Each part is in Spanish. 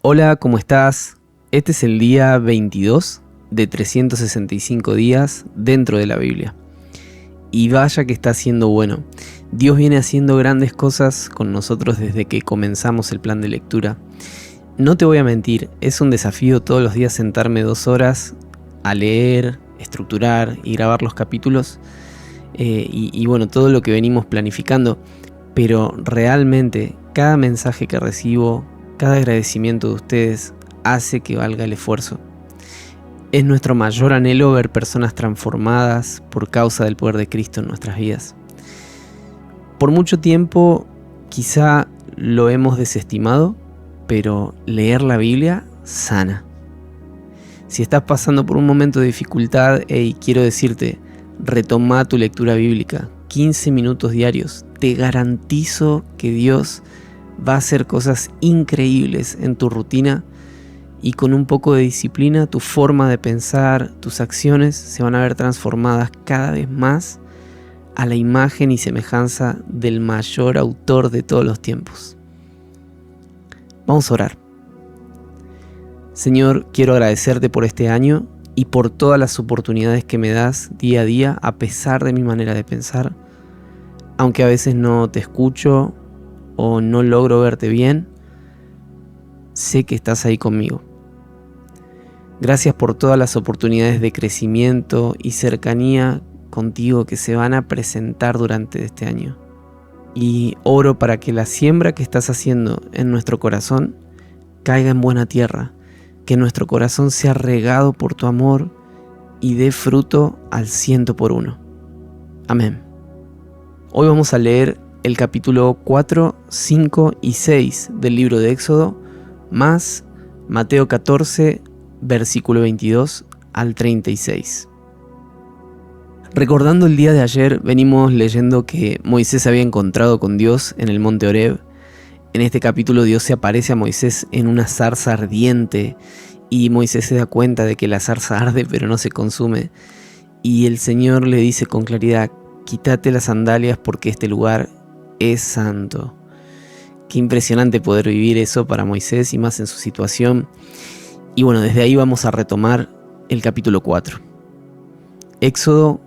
Hola, ¿cómo estás? Este es el día 22 de 365 días dentro de la Biblia. Y vaya que está haciendo bueno. Dios viene haciendo grandes cosas con nosotros desde que comenzamos el plan de lectura. No te voy a mentir, es un desafío todos los días sentarme 2 horas a leer, estructurar y grabar los capítulos. Y bueno, todo lo que venimos planificando. Pero realmente cada mensaje que recibo, cada agradecimiento de ustedes hace que valga el esfuerzo. Es nuestro mayor anhelo ver personas transformadas por causa del poder de Cristo en nuestras vidas. Por mucho tiempo quizá lo hemos desestimado, pero leer la Biblia sana. Si estás pasando por un momento de dificultad, quiero decirte, retoma tu lectura bíblica, 15 minutos diarios. Te garantizo que Dios va a hacer cosas increíbles en tu rutina y con un poco de disciplina tu forma de pensar, tus acciones se van a ver transformadas cada vez más a la imagen y semejanza del mayor autor de todos los tiempos. Vamos a orar. Señor, quiero agradecerte por este año y por todas las oportunidades que me das día a día a pesar de mi manera de pensar. Aunque a veces no te escucho o no logro verte bien, sé que estás ahí conmigo. Gracias por todas las oportunidades de crecimiento y cercanía contigo que se van a presentar durante este año. Y oro para que la siembra que estás haciendo en nuestro corazón caiga en buena tierra, que nuestro corazón sea regado por tu amor y dé fruto al 100%. Amén. Hoy vamos a leer el capítulo 4, 5 y 6 del libro de Éxodo, más Mateo 14, versículo 22 al 36. Recordando el día de ayer, venimos leyendo que Moisés había encontrado con Dios en el monte Horeb. En este capítulo Dios se aparece a Moisés en una zarza ardiente y Moisés se da cuenta de que la zarza arde pero no se consume. Y el Señor le dice con claridad: quítate las sandalias porque este lugar es santo. Qué impresionante poder vivir eso para Moisés y más en su situación. Y bueno, desde ahí vamos a retomar el capítulo 4. Éxodo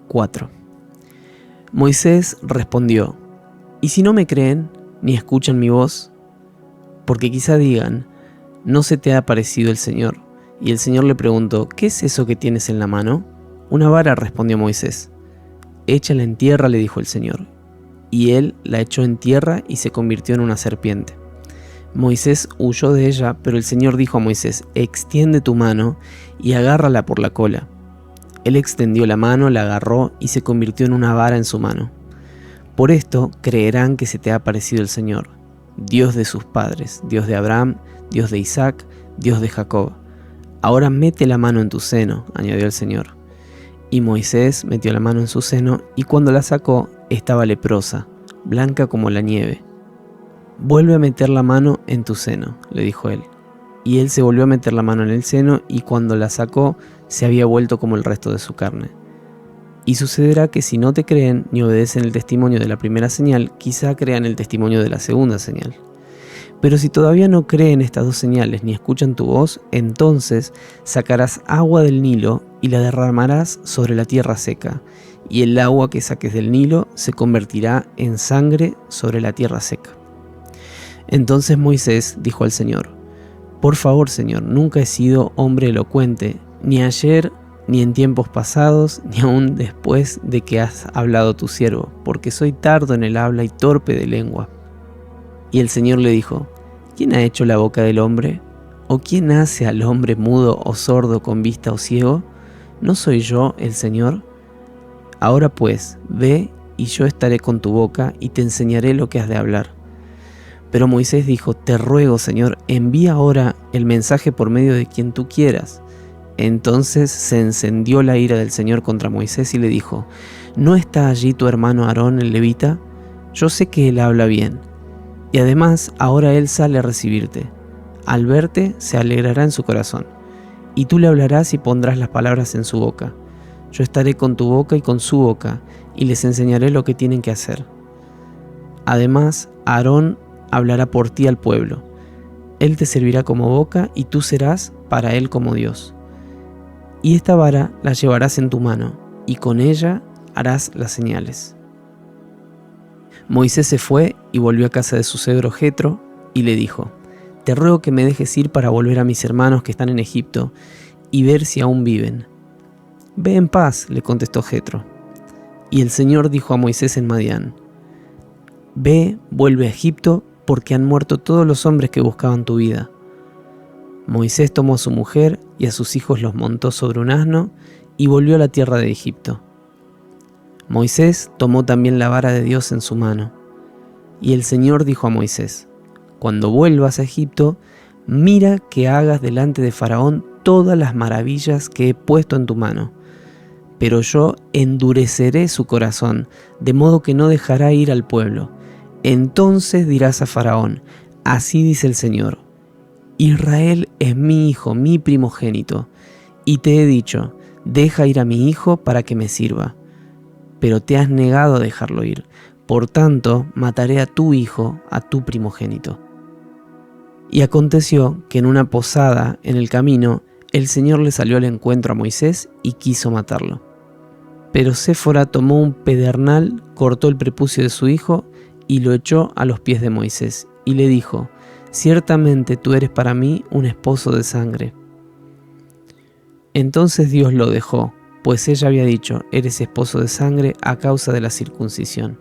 4. Moisés respondió: ¿y si no me creen ni escuchan mi voz? Porque quizá digan: ¿no se te ha aparecido el Señor? Y el Señor le preguntó: ¿qué es eso que tienes en la mano? Una vara, respondió Moisés. Échala en tierra, le dijo el Señor. Y él la echó en tierra y se convirtió en una serpiente. Moisés huyó de ella, pero el Señor dijo a Moisés: extiende tu mano y agárrala por la cola. Él extendió la mano, la agarró y se convirtió en una vara en su mano. Por esto creerán que se te ha aparecido el Señor, Dios de sus padres, Dios de Abraham, Dios de Isaac, Dios de Jacob. Ahora mete la mano en tu seno, añadió el Señor. Y Moisés metió la mano en su seno y cuando la sacó estaba leprosa, blanca como la nieve. Vuelve a meter la mano en tu seno, le dijo él. Y él se volvió a meter la mano en el seno y cuando la sacó se había vuelto como el resto de su carne. Y sucederá que si no te creen ni obedecen el testimonio de la primera señal, quizá crean el testimonio de la segunda señal. Pero si todavía no creen estas 2 señales ni escuchan tu voz, entonces sacarás agua del Nilo y la derramarás sobre la tierra seca, y el agua que saques del Nilo se convertirá en sangre sobre la tierra seca. Entonces Moisés dijo al Señor: por favor, Señor, nunca he sido hombre elocuente, ni ayer, ni en tiempos pasados, ni aún después de que has hablado tu siervo, porque soy tardo en el habla y torpe de lengua. Y el Señor le dijo: ¿quién ha hecho la boca del hombre? ¿O quién hace al hombre mudo o sordo con vista o ciego? ¿No soy yo el Señor? Ahora pues, ve y yo estaré con tu boca y te enseñaré lo que has de hablar. Pero Moisés dijo: te ruego, Señor, envía ahora el mensaje por medio de quien tú quieras. Entonces se encendió la ira del Señor contra Moisés y le dijo: ¿no está allí tu hermano Aarón el levita? Yo sé que él habla bien. Y además ahora él sale a recibirte. Al verte se alegrará en su corazón. Y tú le hablarás y pondrás las palabras en su boca. Yo estaré con tu boca y con su boca, y les enseñaré lo que tienen que hacer. Además, Aarón hablará por ti al pueblo. Él te servirá como boca y tú serás para él como Dios. Y esta vara la llevarás en tu mano, y con ella harás las señales. Moisés se fue y volvió a casa de su suegro Jetro y le dijo: Te ruego que me dejes ir para volver a mis hermanos que están en Egipto y ver si aún viven. Ve en paz, le contestó Jetro. Y el Señor dijo a Moisés en Madián: Ve, vuelve a Egipto, porque han muerto todos los hombres que buscaban tu vida. Moisés tomó a su mujer y a sus hijos los montó sobre un asno y volvió a la tierra de Egipto. Moisés tomó también la vara de Dios en su mano. Y el Señor dijo a Moisés: Cuando vuelvas a Egipto, mira que hagas delante de Faraón todas las maravillas que he puesto en tu mano. Pero yo endureceré su corazón, de modo que no dejará ir al pueblo. Entonces dirás a Faraón: Así dice el Señor: Israel es mi hijo, mi primogénito, y te he dicho: Deja ir a mi hijo para que me sirva. Pero te has negado a dejarlo ir, por tanto mataré a tu hijo, a tu primogénito. Y aconteció que en una posada en el camino, el Señor le salió al encuentro a Moisés y quiso matarlo. Pero Séfora tomó un pedernal, cortó el prepucio de su hijo y lo echó a los pies de Moisés, y le dijo: Ciertamente tú eres para mí un esposo de sangre. Entonces Dios lo dejó, pues ella había dicho: Eres esposo de sangre a causa de la circuncisión.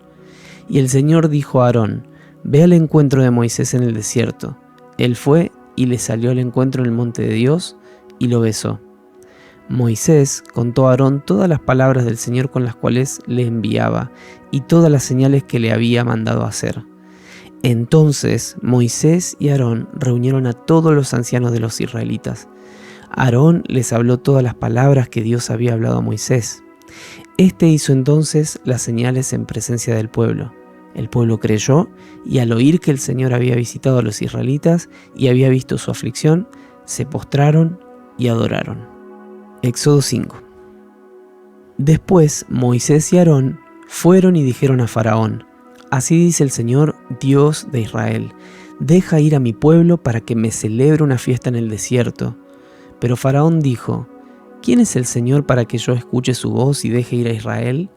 Y el Señor dijo a Aarón: Ve al encuentro de Moisés en el desierto. Él fue y le salió al encuentro en el monte de Dios y lo besó. Moisés contó a Aarón todas las palabras del Señor con las cuales le enviaba y todas las señales que le había mandado hacer. Entonces Moisés y Aarón reunieron a todos los ancianos de los israelitas. Aarón les habló todas las palabras que Dios había hablado a Moisés. Este hizo entonces las señales en presencia del pueblo. El pueblo creyó, y al oír que el Señor había visitado a los israelitas y había visto su aflicción, se postraron y adoraron. Éxodo 5. Después Moisés y Aarón fueron y dijeron a Faraón: Así dice el Señor, Dios de Israel: Deja ir a mi pueblo para que me celebre una fiesta en el desierto. Pero Faraón dijo: ¿Quién es el Señor para que yo escuche su voz y deje ir a Israel?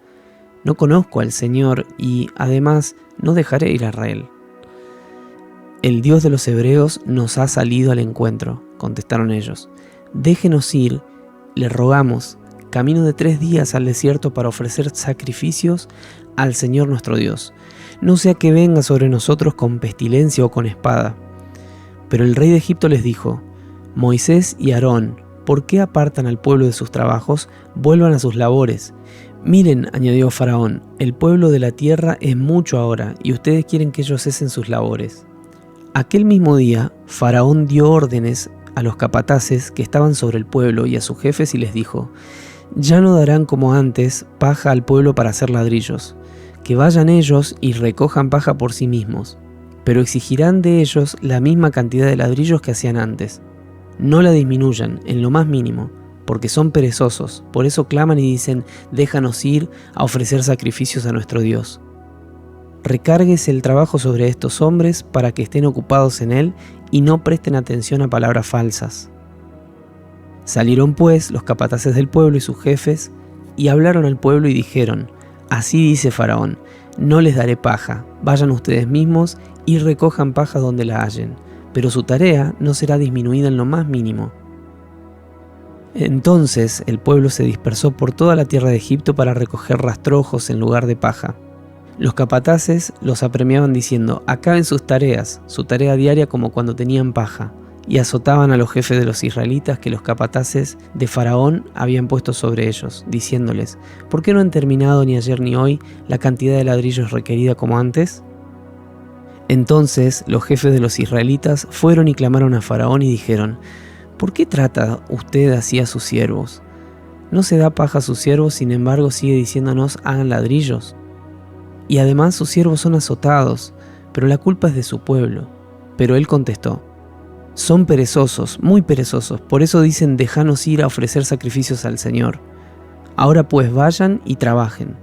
No conozco al Señor y, además, no dejaré ir a Israel. El Dios de los hebreos nos ha salido al encuentro, contestaron ellos. Déjenos ir, le rogamos, camino de 3 días al desierto para ofrecer sacrificios al Señor nuestro Dios. No sea que venga sobre nosotros con pestilencia o con espada. Pero el rey de Egipto les dijo: Moisés y Aarón, ¿por qué apartan al pueblo de sus trabajos? Vuelvan a sus labores. Miren, añadió Faraón, el pueblo de la tierra es mucho ahora, y ustedes quieren que ellos cesen sus labores. Aquel mismo día, Faraón dio órdenes a los capataces que estaban sobre el pueblo y a sus jefes y les dijo: Ya no darán como antes paja al pueblo para hacer ladrillos, que vayan ellos y recojan paja por sí mismos, pero exigirán de ellos la misma cantidad de ladrillos que hacían antes. No la disminuyan en lo más mínimo, porque son perezosos, por eso claman y dicen: Déjanos ir a ofrecer sacrificios a nuestro Dios. Recárguese el trabajo sobre estos hombres para que estén ocupados en él y no presten atención a palabras falsas. Salieron pues los capataces del pueblo y sus jefes y hablaron al pueblo y dijeron: Así dice Faraón: No les daré paja, vayan ustedes mismos y recojan paja donde la hallen, pero su tarea no será disminuida en lo más mínimo. Entonces el pueblo se dispersó por toda la tierra de Egipto para recoger rastrojos en lugar de paja. Los capataces los apremiaban diciendo: Acaben sus tareas, su tarea diaria como cuando tenían paja, y azotaban a los jefes de los israelitas que los capataces de Faraón habían puesto sobre ellos, diciéndoles: ¿Por qué no han terminado ni ayer ni hoy la cantidad de ladrillos requerida como antes? Entonces los jefes de los israelitas fueron y clamaron a Faraón y dijeron: ¿Por qué trata usted así a sus siervos? No se da paja a sus siervos, sin embargo sigue diciéndonos: hagan ladrillos. Y además sus siervos son azotados, pero la culpa es de su pueblo. Pero él contestó: Son perezosos, muy perezosos, por eso dicen: Déjanos ir a ofrecer sacrificios al Señor. Ahora pues vayan y trabajen,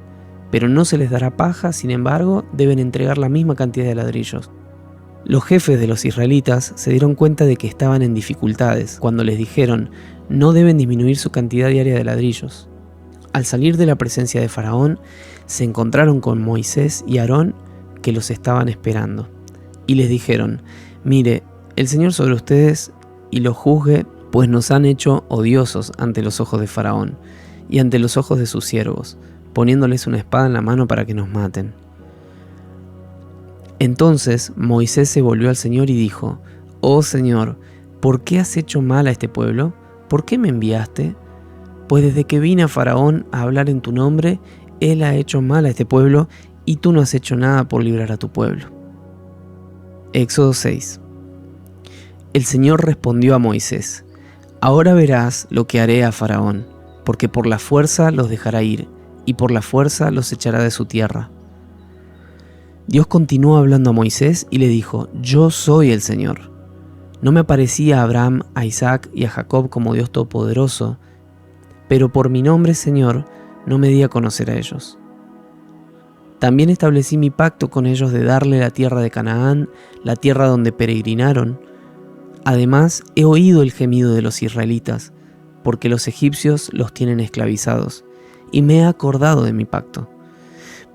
pero no se les dará paja, sin embargo deben entregar la misma cantidad de ladrillos. Los jefes de los israelitas se dieron cuenta de que estaban en dificultades cuando les dijeron no deben disminuir su cantidad diaria de ladrillos. Al salir de la presencia de Faraón, se encontraron con Moisés y Aarón que los estaban esperando. Y les dijeron, mire, el Señor sobre ustedes y los juzgue, pues nos han hecho odiosos ante los ojos de Faraón y ante los ojos de sus siervos, poniéndoles una espada en la mano para que nos maten. Entonces Moisés se volvió al Señor y dijo, oh Señor, ¿por qué has hecho mal a este pueblo? ¿Por qué me enviaste? Pues desde que vine a Faraón a hablar en tu nombre, él ha hecho mal a este pueblo y tú no has hecho nada por librar a tu pueblo. Éxodo 6. El Señor respondió a Moisés, ahora verás lo que haré a Faraón, porque por la fuerza los dejará ir y por la fuerza los echará de su tierra. Dios continuó hablando a Moisés y le dijo, yo soy el Señor. No me aparecía a Abraham, a Isaac y a Jacob como Dios Todopoderoso, pero por mi nombre, Señor, no me di a conocer a ellos. También establecí mi pacto con ellos de darle la tierra de Canaán, la tierra donde peregrinaron. Además, he oído el gemido de los israelitas, porque los egipcios los tienen esclavizados, y me he acordado de mi pacto.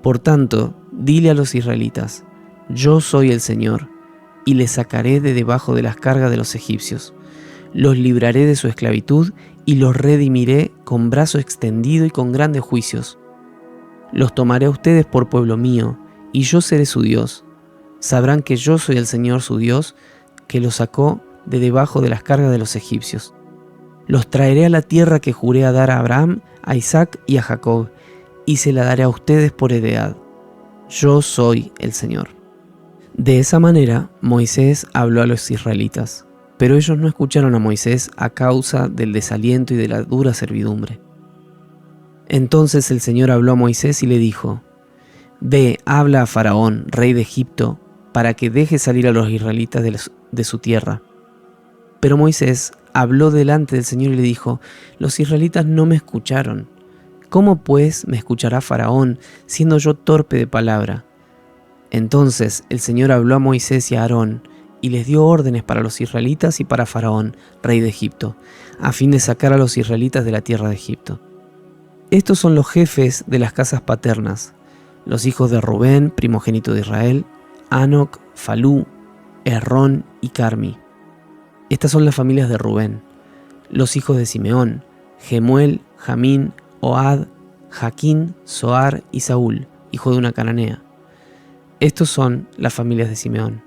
Por tanto, dile a los israelitas, yo soy el Señor, y les sacaré de debajo de las cargas de los egipcios. Los libraré de su esclavitud y los redimiré con brazo extendido y con grandes juicios. Los tomaré a ustedes por pueblo mío, y yo seré su Dios. Sabrán que yo soy el Señor su Dios, que los sacó de debajo de las cargas de los egipcios. Los traeré a la tierra que juré a dar a Abraham, a Isaac y a Jacob, y se la daré a ustedes por heredad. Yo soy el Señor. De esa manera, Moisés habló a los israelitas, pero ellos no escucharon a Moisés a causa del desaliento y de la dura servidumbre. Entonces el Señor habló a Moisés y le dijo, ve, habla a Faraón, rey de Egipto, para que deje salir a los israelitas de su tierra. Pero Moisés habló delante del Señor y le dijo, los israelitas no me escucharon. ¿Cómo pues me escuchará Faraón, siendo yo torpe de palabra? Entonces el Señor habló a Moisés y a Aarón, y les dio órdenes para los israelitas y para Faraón, rey de Egipto, a fin de sacar a los israelitas de la tierra de Egipto. Estos son los jefes de las casas paternas, los hijos de Rubén, primogénito de Israel, Hanoc, Falú, Hezrón y Carmi. Estas son las familias de Rubén, los hijos de Simeón, Gemuel, Jamín, Ohad, Jaquín, Zoar y Saúl, hijo de una cananea. Estos son las familias de Simeón.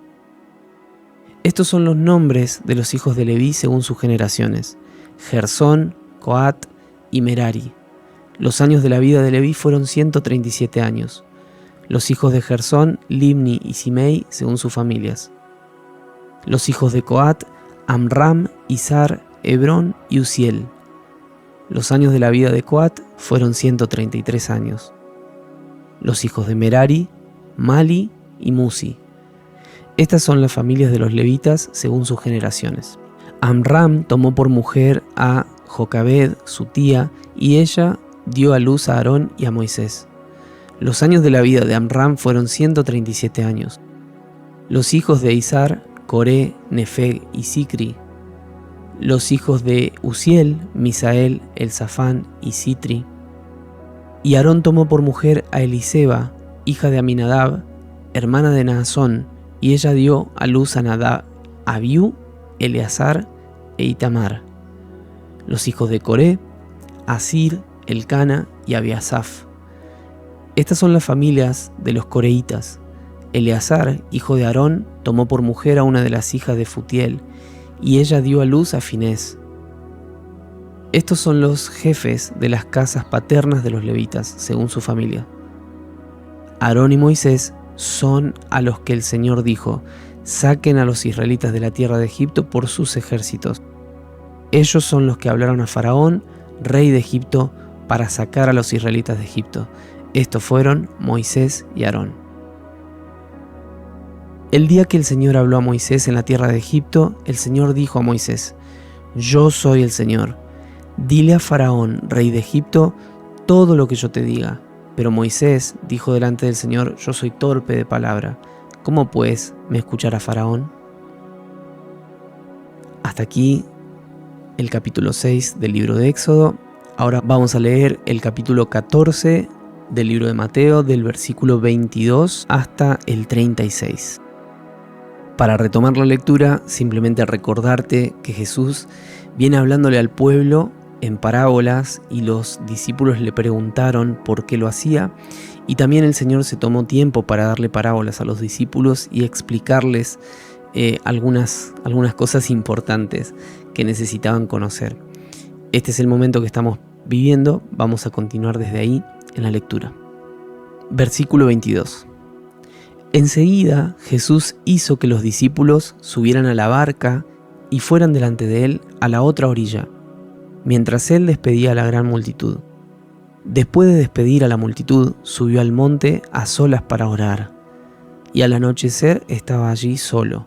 Estos son los nombres de los hijos de Leví según sus generaciones, Gersón, Coat y Merari. Los años de la vida de Leví fueron 137 años. Los hijos de Gersón, Libni y Simei según sus familias. Los hijos de Coat, Amram, Izar, Hebrón y Uziel. Los años de la vida de Coat fueron 133 años. Los hijos de Merari, Mali y Musi. Estas son las familias de los levitas según sus generaciones. Amram tomó por mujer a Jocabed, su tía, y ella dio a luz a Aarón y a Moisés. Los años de la vida de Amram fueron 137 años. Los hijos de Izar, Coré, Nefeg y Sicri. Los hijos de Uziel, Misael, Elzafán y Sitri. Y Aarón tomó por mujer a Eliseba, hija de Aminadab, hermana de Naasón, y ella dio a luz a Nadab, Abiú, Eleazar e Itamar. Los hijos de Coré, Asir, Elcana y Abiasaf. Estas son las familias de los coreitas. Eleazar, hijo de Aarón, tomó por mujer a una de las hijas de Futiel, y ella dio a luz a Finés. Estos son los jefes de las casas paternas de los levitas, según su familia. Aarón y Moisés son a los que el Señor dijo, saquen a los israelitas de la tierra de Egipto por sus ejércitos. Ellos son los que hablaron a Faraón, rey de Egipto, para sacar a los israelitas de Egipto. Estos fueron Moisés y Aarón. El día que el Señor habló a Moisés en la tierra de Egipto, el Señor dijo a Moisés, yo soy el Señor. Dile a Faraón, rey de Egipto, todo lo que yo te diga. Pero Moisés dijo delante del Señor, yo soy torpe de palabra. ¿Cómo pues me escuchará Faraón? Hasta aquí el capítulo 6 del libro de Éxodo. Ahora vamos a leer el capítulo 14 del libro de Mateo, del versículo 22 hasta el 36. Para retomar la lectura, simplemente recordarte que Jesús viene hablándole al pueblo en parábolas y los discípulos le preguntaron por qué lo hacía, y también el Señor se tomó tiempo para darle parábolas a los discípulos y explicarles algunas cosas importantes que necesitaban conocer. Este es el momento que estamos viviendo, vamos a continuar desde ahí en la lectura. Versículo 22. Enseguida Jesús hizo que los discípulos subieran a la barca y fueran delante de él a la otra orilla, mientras él despedía a la gran multitud. Después de despedir a la multitud, subió al monte a solas para orar, y al anochecer estaba allí solo.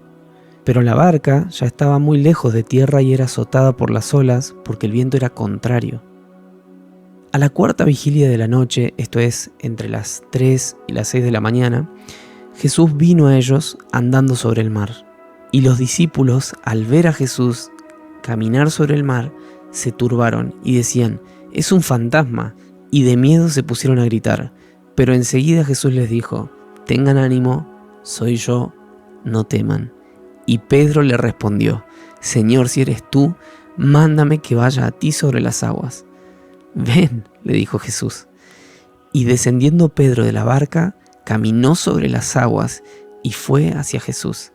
Pero la barca ya estaba muy lejos de tierra y era azotada por las olas porque el viento era contrario. A la cuarta vigilia de la noche, esto es, entre las 3 y las 6 de la mañana, Jesús vino a ellos andando sobre el mar. Y los discípulos, al ver a Jesús caminar sobre el mar, se turbaron y decían: «Es un fantasma», y de miedo se pusieron a gritar. Pero enseguida Jesús les dijo: «Tengan ánimo, soy yo, no teman». Y Pedro le respondió: «Señor, si eres tú, mándame que vaya a ti sobre las aguas». «Ven», le dijo Jesús. Y descendiendo Pedro de la barca, caminó sobre las aguas y fue hacia Jesús.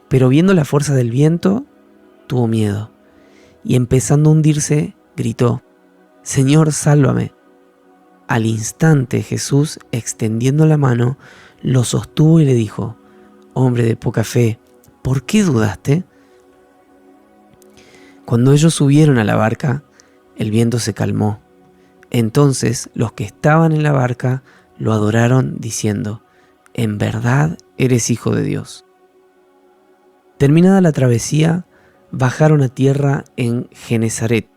Pero viendo la fuerza del viento, tuvo miedo, y empezando a hundirse, gritó: «Señor, sálvame». Al instante Jesús, extendiendo la mano, lo sostuvo y le dijo: «Hombre de poca fe, ¿por qué dudaste?». Cuando ellos subieron a la barca, el viento se calmó. Entonces los que estaban en la barca lo adoraron diciendo: «En verdad eres Hijo de Dios». Terminada la travesía, bajaron a tierra en Genesaret,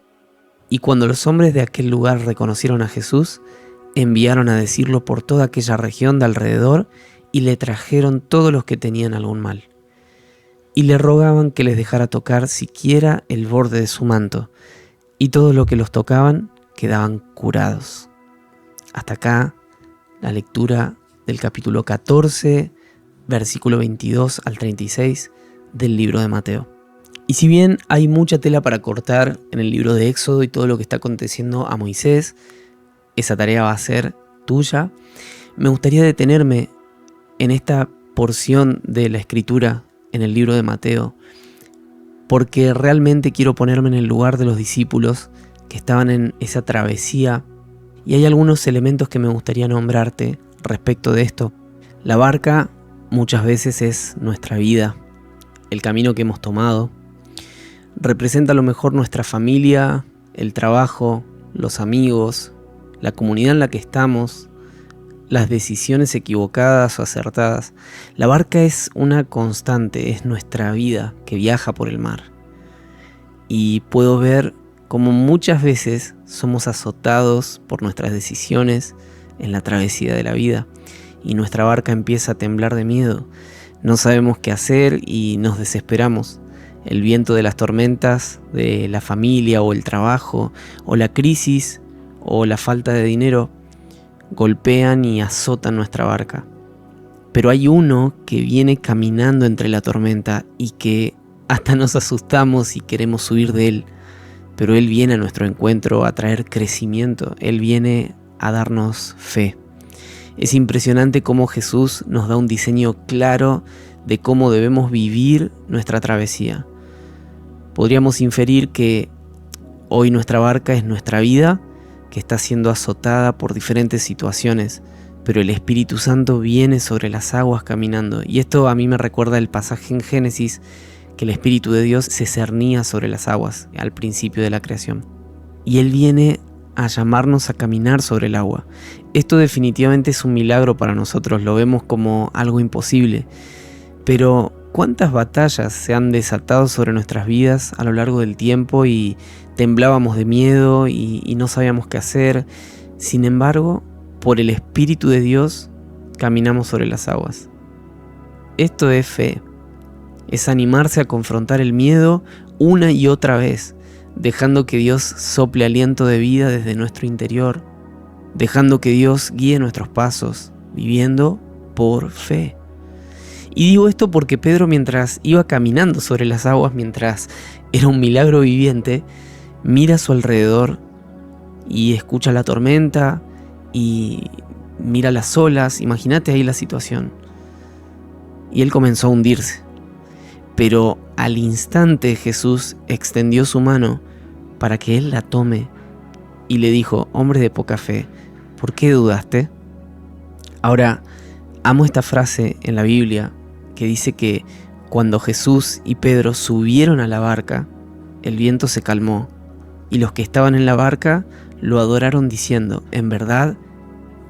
y cuando los hombres de aquel lugar reconocieron a Jesús, enviaron a decirlo por toda aquella región de alrededor y le trajeron todos los que tenían algún mal. Y le rogaban que les dejara tocar siquiera el borde de su manto, y todo lo que los tocaban quedaban curados. Hasta acá la lectura del capítulo 14, versículo 22 al 36 del libro de Mateo. Y si bien hay mucha tela para cortar en el libro de Éxodo y todo lo que está aconteciendo a Moisés, esa tarea va a ser tuya. Me gustaría detenerme en esta porción de la escritura en el libro de Mateo, porque realmente quiero ponerme en el lugar de los discípulos que estaban en esa travesía, y hay algunos elementos que me gustaría nombrarte respecto de esto. La barca muchas veces es nuestra vida, el camino que hemos tomado. Representa a lo mejor nuestra familia, el trabajo, los amigos, la comunidad en la que estamos, las decisiones equivocadas o acertadas. La barca es una constante, es nuestra vida que viaja por el mar. Y puedo ver cómo muchas veces somos azotados por nuestras decisiones en la travesía de la vida, y nuestra barca empieza a temblar de miedo. No sabemos qué hacer y nos desesperamos. El viento de las tormentas de la familia o el trabajo o la crisis o la falta de dinero golpean y azotan nuestra barca. Pero hay uno que viene caminando entre la tormenta y que hasta nos asustamos y queremos huir de él. Pero él viene a nuestro encuentro a traer crecimiento. Él viene a darnos fe. Es impresionante cómo Jesús nos da un diseño claro de cómo debemos vivir nuestra travesía. Podríamos inferir que hoy nuestra barca es nuestra vida, que está siendo azotada por diferentes situaciones, pero el Espíritu Santo viene sobre las aguas caminando. Y esto a mí me recuerda el pasaje en Génesis, que el Espíritu de Dios se cernía sobre las aguas al principio de la creación. Y Él viene a llamarnos a caminar sobre el agua. Esto definitivamente es un milagro para nosotros, lo vemos como algo imposible. Pero ¿cuántas batallas se han desatado sobre nuestras vidas a lo largo del tiempo y temblábamos de miedo y no sabíamos qué hacer? Sin embargo, por el Espíritu de Dios caminamos sobre las aguas. Esto es fe. Es animarse a confrontar el miedo una y otra vez, dejando que Dios sople aliento de vida desde nuestro interior, dejando que Dios guíe nuestros pasos, viviendo por fe. Y digo esto porque Pedro, mientras iba caminando sobre las aguas, mientras era un milagro viviente, mira a su alrededor y escucha la tormenta y mira las olas. Imagínate ahí la situación. Y él comenzó a hundirse. Pero al instante Jesús extendió su mano para que él la tome y le dijo: hombre de poca fe, ¿por qué dudaste? Ahora, amo esta frase en la Biblia que dice que cuando Jesús y Pedro subieron a la barca, el viento se calmó y los que estaban en la barca lo adoraron diciendo: en verdad,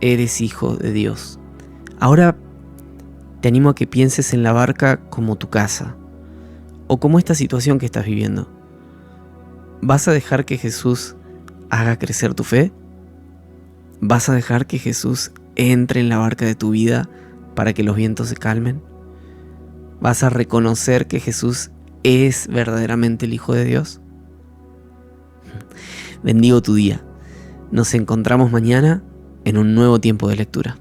eres hijo de Dios. Ahora te animo a que pienses en la barca como tu casa o como esta situación que estás viviendo. ¿Vas a dejar que Jesús haga crecer tu fe? ¿Vas a dejar que Jesús entre en la barca de tu vida para que los vientos se calmen? ¿Vas a reconocer que Jesús es verdaderamente el Hijo de Dios? Bendigo tu día. Nos encontramos mañana en un nuevo tiempo de lectura.